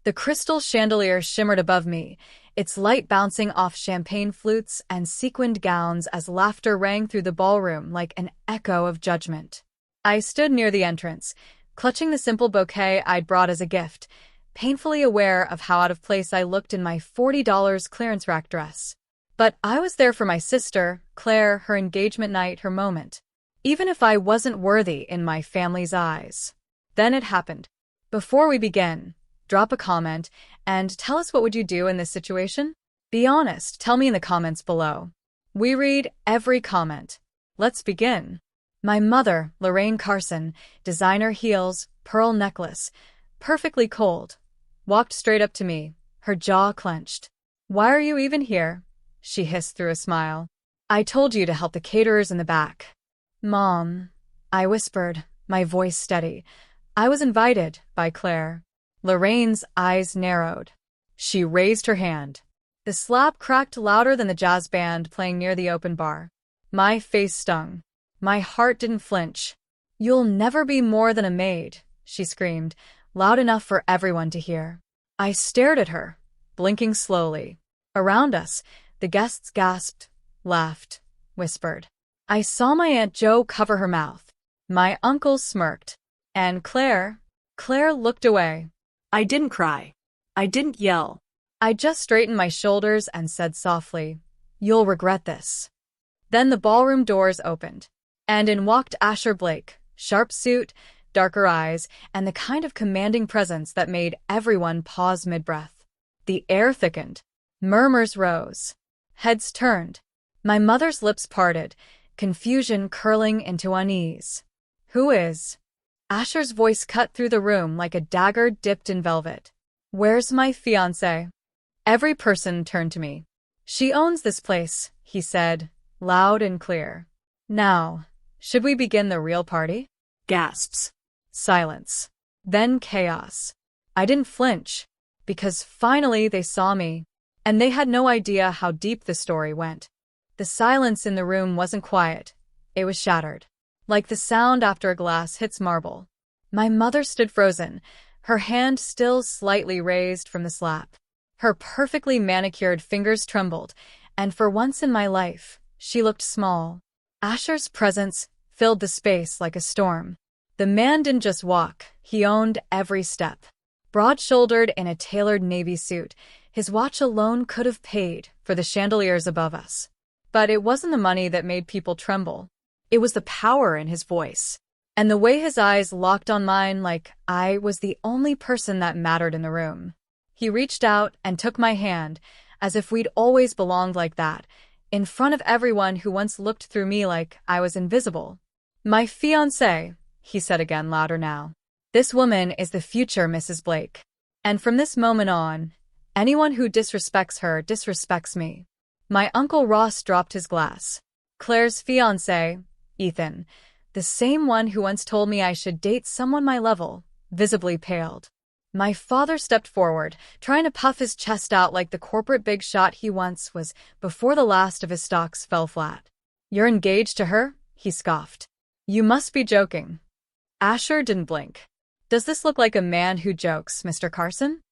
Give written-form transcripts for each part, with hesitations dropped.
The crystal chandelier shimmered above me, its light bouncing off champagne flutes and sequined gowns as laughter rang through the ballroom like an echo of judgment. I stood near the entrance, clutching the simple bouquet I'd brought as a gift, painfully aware of how out of place I looked in my $40 clearance rack dress. But I was there for my sister, Claire, her engagement night, her moment. Even if I wasn't worthy in my family's eyes. Then it happened. Before we begin, drop a comment and tell us what would you do in this situation? Be honest, tell me in the comments below. We read every comment. Let's begin. My mother, Lorraine Carson, designer heels, pearl necklace, perfectly cold, walked straight up to me, her jaw clenched. "Why are you even here?" she hissed through a smile. "I told you to help the caterers in the back." "Mom," I whispered, my voice steady. "I was invited by Claire." Lorraine's eyes narrowed. She raised her hand. The slap cracked louder than the jazz band playing near the open bar. My face stung. My heart didn't flinch. "You'll never be more than a maid," she screamed, loud enough for everyone to hear. I stared at her, blinking slowly. Around us, the guests gasped, laughed, whispered. I saw my Aunt Jo cover her mouth. My uncle smirked. And Claire looked away. I didn't cry. I didn't yell. I just straightened my shoulders and said softly, "You'll regret this." Then the ballroom doors opened, and in walked Asher Blake, sharp suit, darker eyes, and the kind of commanding presence that made everyone pause mid-breath. The air thickened. Murmurs rose. Heads turned. My mother's lips parted, confusion curling into unease. "Who is?" Asher's voice cut through the room like a dagger dipped in velvet. "Where's my fiancé?" Every person turned to me. "She owns this place," he said, loud and clear. "Now, should we begin the real party?" Gasps. Silence. Then chaos. I didn't flinch, because finally they saw me, and they had no idea how deep the story went. The silence in the room wasn't quiet. It was shattered, like the sound after a glass hits marble. My mother stood frozen, her hand still slightly raised from the slap. Her perfectly manicured fingers trembled, and for once in my life, she looked small. Asher's presence filled the space like a storm. The man didn't just walk, he owned every step. Broad-shouldered in a tailored navy suit, his watch alone could have paid for the chandeliers above us. But it wasn't the money that made people tremble. It was the power in his voice, and the way his eyes locked on mine like I was the only person that mattered in the room. He reached out and took my hand, as if we'd always belonged like that, in front of everyone who once looked through me like I was invisible. "My fiancé," he said again, louder now. "This woman is the future Mrs. Blake. And from this moment on, anyone who disrespects her disrespects me." My Uncle Ross dropped his glass. "Claire's fiancé, Ethan, the same one who once told me I should date someone my level," visibly paled. My father stepped forward, trying to puff his chest out like the corporate big shot he once was before the last of his stocks fell flat. "You're engaged to her?" he scoffed. "You must be joking." Asher didn't blink. "Does this look like a man who jokes, Mr. Carson?"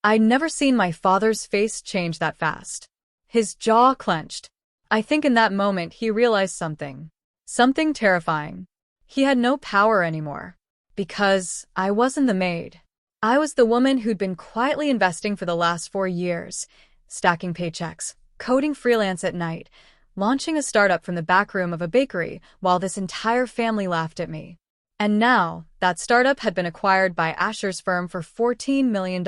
I'd never seen my father's face change that fast. His jaw clenched. I think in that moment he realized something. Something terrifying. He had no power anymore. Because I wasn't the maid. I was the woman who'd been quietly investing for the last 4 years, stacking paychecks, coding freelance at night, launching a startup from the back room of a bakery while this entire family laughed at me. And now, that startup had been acquired by Asher's firm for $14 million.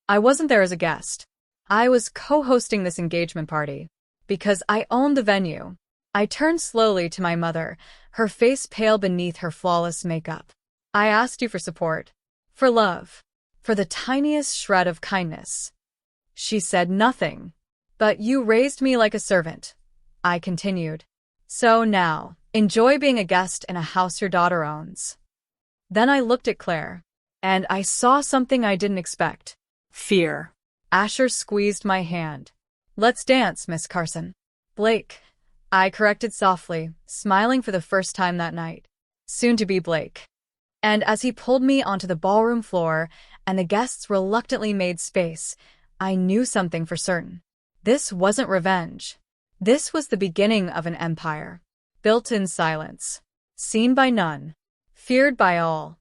I wasn't there as a guest. I was co-hosting this engagement party. Because I owned the venue. I turned slowly to my mother, her face pale beneath her flawless makeup. "I asked you for support. For love. For the tiniest shred of kindness." She said nothing. "But you raised me like a servant," I continued. "So now, enjoy being a guest in a house your daughter owns." Then I looked at Claire, and I saw something I didn't expect. Fear. Asher squeezed my hand. "Let's dance, Miss Carson." "Blake," I corrected softly, smiling for the first time that night. Soon to be Blake. And as he pulled me onto the ballroom floor, and the guests reluctantly made space. I knew something for certain. This wasn't revenge. This was the beginning of an empire, built in silence, seen by none, feared by all.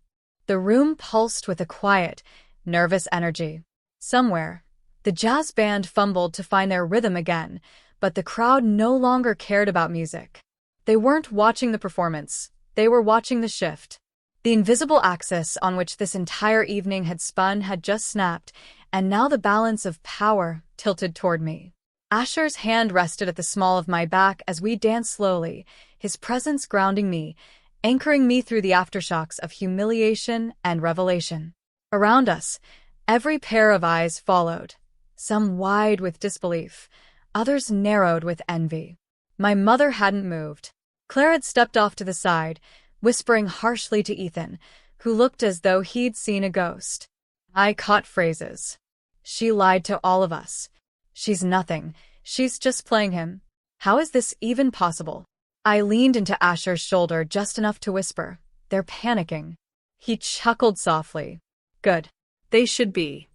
The room pulsed with a quiet, nervous energy. Somewhere, the jazz band fumbled to find their rhythm again, but the crowd no longer cared about music. They weren't watching the performance, they were watching the shift. The invisible axis on which this entire evening had spun had just snapped, and now the balance of power tilted toward me. Asher's hand rested at the small of my back as we danced slowly, his presence grounding me, anchoring me through the aftershocks of humiliation and revelation. Around us, every pair of eyes followed, some wide with disbelief, others narrowed with envy. My mother hadn't moved. Claire had stepped off to the side, whispering harshly to Ethan, who looked as though he'd seen a ghost. I caught phrases. She lied to all of us. She's nothing. She's just playing him. How is this even possible? I leaned into Asher's shoulder just enough to whisper, "They're panicking." He chuckled softly. "Good. They should be."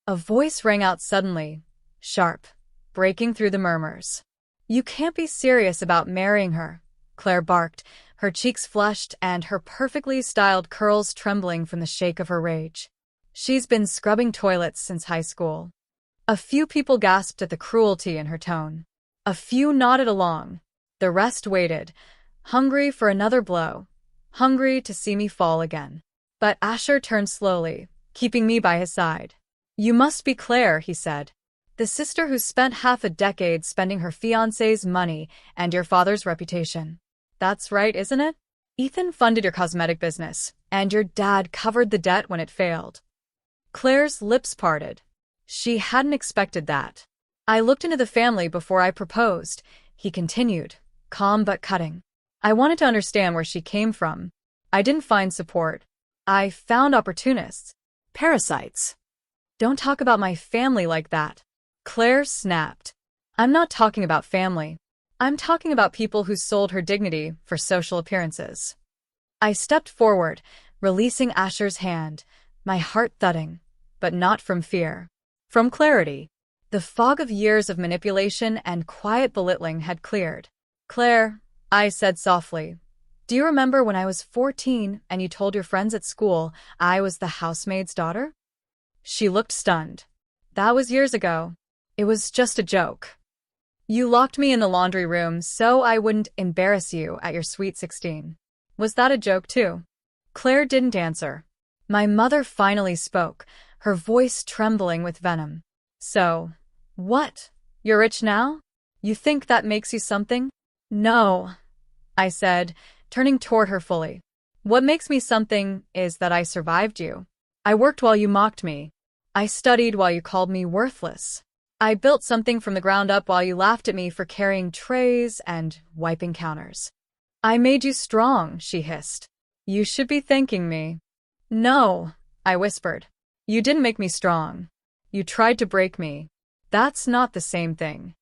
A voice rang out suddenly, sharp, breaking through the murmurs. "You can't be serious about marrying her," Claire barked, her cheeks flushed and her perfectly styled curls trembling from the shake of her rage. "She's been scrubbing toilets since high school." A few people gasped at the cruelty in her tone. A few nodded along. The rest waited, hungry for another blow, hungry to see me fall again. But Asher turned slowly, keeping me by his side. "You must be Claire," he said. "The sister who spent half a decade spending her fiancé's money and your father's reputation. That's right, isn't it? Ethan funded your cosmetic business, and your dad covered the debt when it failed." Claire's lips parted. She hadn't expected that. "I looked into the family before I proposed," he continued, calm but cutting. "I wanted to understand where she came from. I didn't find support. I found opportunists. Parasites." "Don't talk about my family like that." Claire snapped. "I'm not talking about family. I'm talking about people who sold her dignity for social appearances." I stepped forward, releasing Asher's hand, my heart thudding, but not from fear. From clarity. The fog of years of manipulation and quiet belittling had cleared. "Claire," I said softly, "do you remember when I was 14 and you told your friends at school I was the housemaid's daughter?" She looked stunned. "That was years ago. It was just a joke. You locked me in the laundry room so I wouldn't embarrass you at your sweet 16. Was that a joke too?" Claire didn't answer. My mother finally spoke, her voice trembling with venom. "So, what? You're rich now? You think that makes you something?" "No," I said, turning toward her fully. "What makes me something is that I survived you. I worked while you mocked me. I studied while you called me worthless. I built something from the ground up while you laughed at me for carrying trays and wiping counters. I made you strong," she hissed. "You should be thanking me." "No," I whispered. "You didn't make me strong. You tried to break me. That's not the same thing."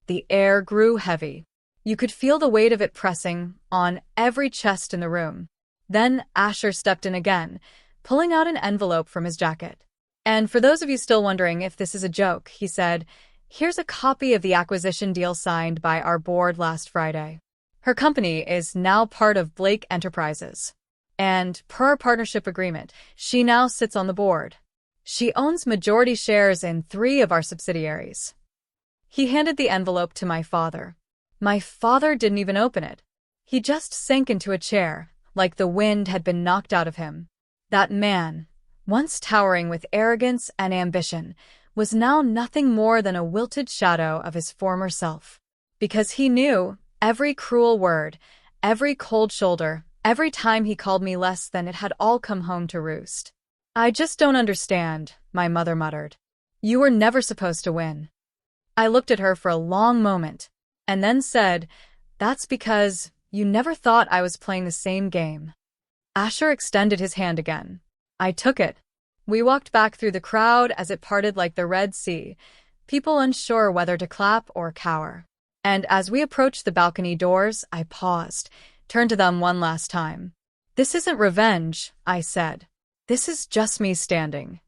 The air grew heavy. You could feel the weight of it pressing on every chest in the room. Then Asher stepped in again, pulling out an envelope from his jacket. "And for those of you still wondering if this is a joke," he said, "here's a copy of the acquisition deal signed by our board last Friday. Her company is now part of Blake Enterprises. And per our partnership agreement, she now sits on the board. She owns majority shares in 3 of our subsidiaries." He handed the envelope to my father. My father didn't even open it. He just sank into a chair, like the wind had been knocked out of him. That man, once towering with arrogance and ambition, was now nothing more than a wilted shadow of his former self. Because he knew every cruel word, every cold shoulder, every time he called me less than, it had all come home to roost. "I just don't understand," my mother muttered. "You were never supposed to win." I looked at her for a long moment, and then said, "That's because you never thought I was playing the same game." Asher extended his hand again. I took it. We walked back through the crowd as it parted like the Red Sea, people unsure whether to clap or cower. And as we approached the balcony doors, I paused, turned to them one last time. "This isn't revenge," I said. "This is just me standing.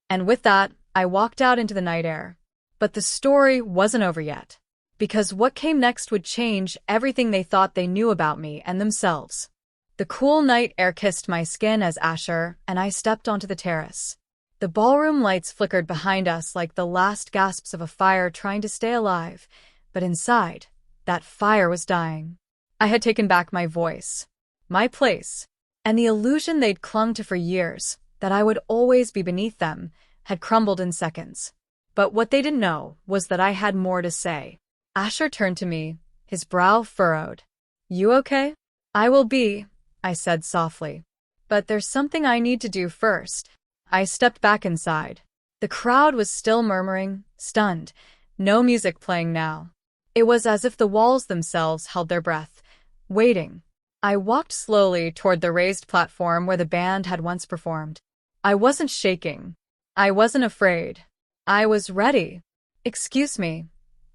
And with that, I walked out into the night air. But the story wasn't over yet. Because what came next would change everything they thought they knew about me and themselves. The cool night air kissed my skin as Asher and I stepped onto the terrace. The ballroom lights flickered behind us like the last gasps of a fire trying to stay alive, but inside, that fire was dying. I had taken back my voice, my place, and the illusion they'd clung to for years, that I would always be beneath them, had crumbled in seconds. But what they didn't know was that I had more to say. Asher turned to me, his brow furrowed. "You okay?" "I will be," I said softly. "But there's something I need to do first." I stepped back inside. The crowd was still murmuring, stunned, no music playing now. It was as if the walls themselves held their breath, waiting. I walked slowly toward the raised platform where the band had once performed. I wasn't shaking. I wasn't afraid. I was ready. "Excuse me,"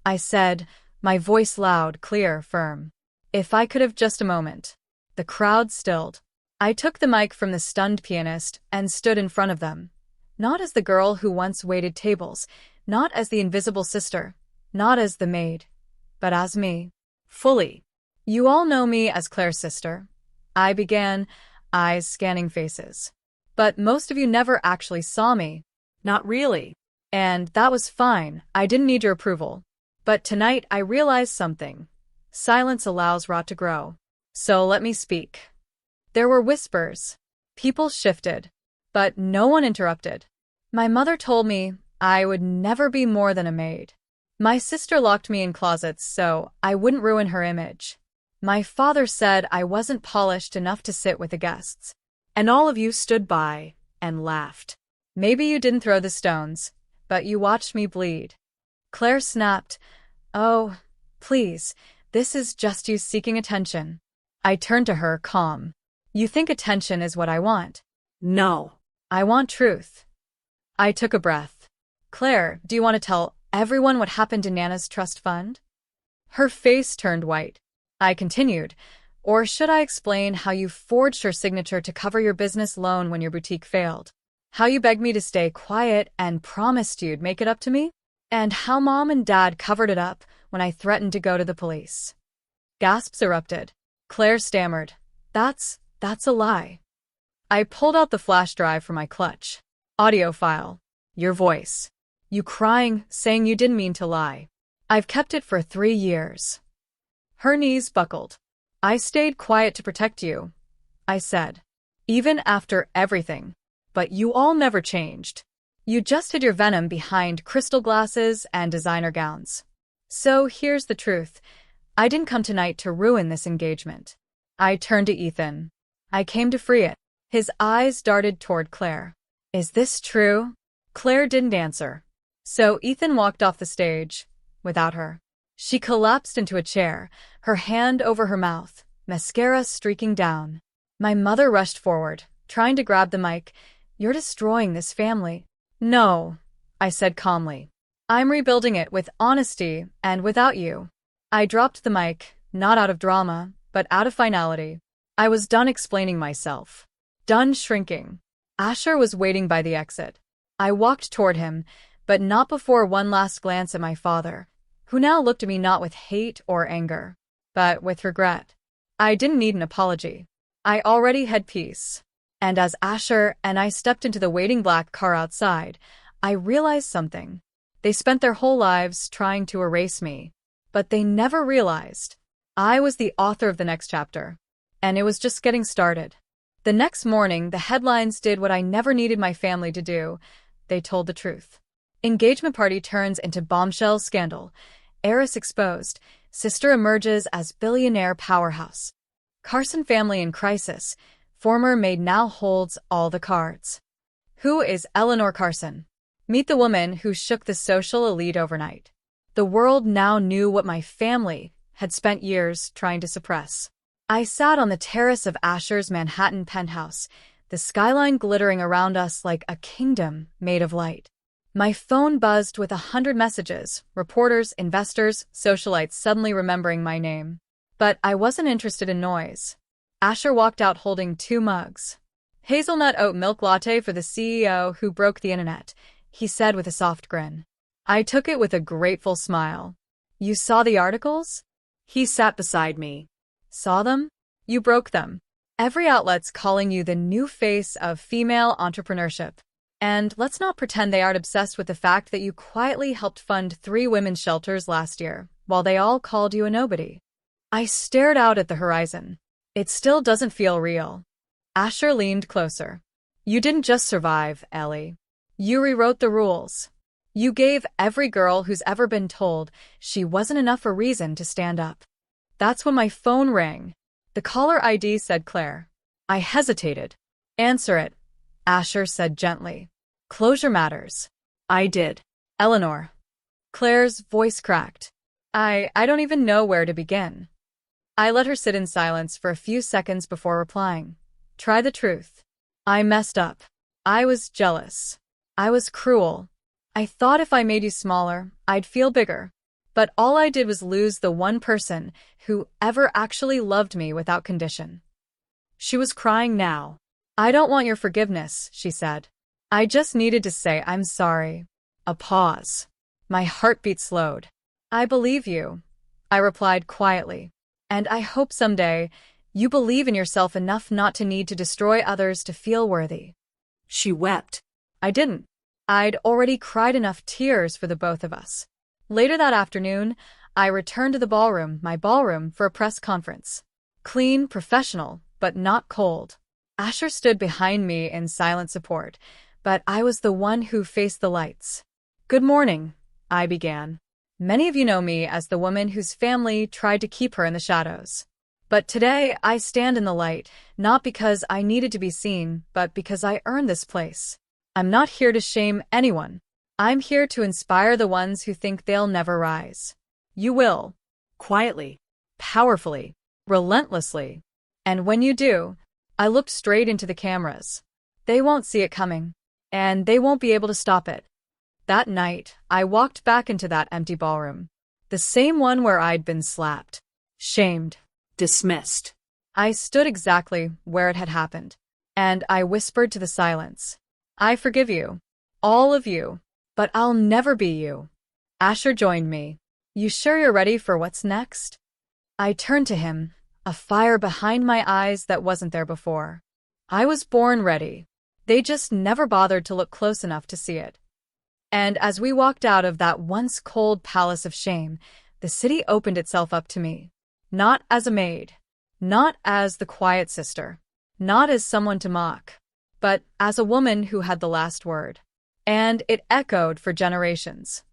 I said, my voice loud, clear, firm. "If I could have just a moment." The crowd stilled. I took the mic from the stunned pianist and stood in front of them. Not as the girl who once waited tables, not as the invisible sister, not as the maid, but as me. Fully. "You all know me as Claire's sister," I began, eyes scanning faces. "But most of you never actually saw me." "Not really." And that was fine, I didn't need your approval. But tonight I realized something. Silence allows rot to grow. So let me speak. There were whispers. People shifted. But no one interrupted. My mother told me I would never be more than a maid. My sister locked me in closets so I wouldn't ruin her image. My father said I wasn't polished enough to sit with the guests. And all of you stood by and laughed. Maybe you didn't throw the stones, but you watched me bleed. Claire snapped, "Oh, please, this is just you seeking attention." I turned to her, calm. "You think attention is what I want?" "No. I want truth." I took a breath. "Claire, do you want to tell everyone what happened to Nana's trust fund?" Her face turned white. I continued, "Or should I explain how you forged her signature to cover your business loan when your boutique failed? How you begged me to stay quiet and promised you'd make it up to me? And how Mom and Dad covered it up when I threatened to go to the police?" Gasps erupted. Claire stammered, That's a lie." I pulled out the flash drive from my clutch. "Audio file. Your voice. You crying, saying you didn't mean to lie. I've kept it for 3 years." Her knees buckled. "I stayed quiet to protect you," I said. "Even after everything. But you all never changed. You just hid your venom behind crystal glasses and designer gowns. So here's the truth. I didn't come tonight to ruin this engagement." I turned to Ethan. "I came to free it." His eyes darted toward Claire. "Is this true?" Claire didn't answer. So Ethan walked off the stage, without her. She collapsed into a chair, her hand over her mouth, mascara streaking down. My mother rushed forward, trying to grab the mic. "You're destroying this family." "No," I said calmly. "I'm rebuilding it with honesty and without you." I dropped the mic, not out of drama, but out of finality. I was done explaining myself. Done shrinking. Asher was waiting by the exit. I walked toward him, but not before one last glance at my father, who now looked at me not with hate or anger, but with regret. I didn't need an apology. I already had peace. And as Asher and I stepped into the waiting black car outside, I realized something. They spent their whole lives trying to erase me, but they never realized I was the author of the next chapter, and it was just getting started. The next morning, the headlines did what I never needed my family to do. They told the truth. Engagement party turns into bombshell scandal. Heiress exposed. Sister emerges as billionaire powerhouse. Carson family in crisis. Former maid now holds all the cards. Who is Eleanor Carson? Meet the woman who shook the social elite overnight. The world now knew what my family had spent years trying to suppress. I sat on the terrace of Asher's Manhattan penthouse, the skyline glittering around us like a kingdom made of light. My phone buzzed with 100 messages, reporters, investors, socialites suddenly remembering my name. But I wasn't interested in noise. Asher walked out holding 2 mugs. Hazelnut oat milk latte for the CEO who broke the internet, he said with a soft grin. I took it with a grateful smile. You saw the articles? He sat beside me. Saw them? You broke them. Every outlet's calling you the new face of female entrepreneurship. And let's not pretend they aren't obsessed with the fact that you quietly helped fund 3 women's shelters last year, while they all called you a nobody. I stared out at the horizon. It still doesn't feel real. Asher leaned closer. You didn't just survive, Ellie. You rewrote the rules. You gave every girl who's ever been told she wasn't enough a reason to stand up. That's when my phone rang. The caller ID said Claire. I hesitated. Answer it, Asher said gently. Closure matters. I did. Eleanor. Claire's voice cracked. I don't even know where to begin. I let her sit in silence for a few seconds before replying. Try the truth. I messed up. I was jealous. I was cruel. I thought if I made you smaller, I'd feel bigger. But all I did was lose the one person who ever actually loved me without condition. She was crying now. I don't want your forgiveness, she said. I just needed to say I'm sorry. A pause. My heartbeat slowed. I believe you, I replied quietly. And I hope someday you believe in yourself enough not to need to destroy others to feel worthy. She wept. I didn't. I'd already cried enough tears for the both of us. Later that afternoon, I returned to the ballroom, my ballroom, for a press conference. Clean, professional, but not cold. Asher stood behind me in silent support, but I was the one who faced the lights. Good morning, I began. Many of you know me as the woman whose family tried to keep her in the shadows. But today, I stand in the light, not because I needed to be seen, but because I earned this place. I'm not here to shame anyone. I'm here to inspire the ones who think they'll never rise. You will. Quietly. Powerfully. Relentlessly. And when you do, I looked straight into the cameras. They won't see it coming. And they won't be able to stop it. That night, I walked back into that empty ballroom. The same one where I'd been slapped. Shamed. Dismissed. I stood exactly where it had happened. And I whispered to the silence. I forgive you. All of you. But I'll never be you. Asher joined me. You sure you're ready for what's next? I turned to him, a fire behind my eyes that wasn't there before. I was born ready. They just never bothered to look close enough to see it. And as we walked out of that once cold palace of shame, the city opened itself up to me. Not as a maid. Not as the quiet sister. Not as someone to mock. But as a woman who had the last word. And it echoed for generations.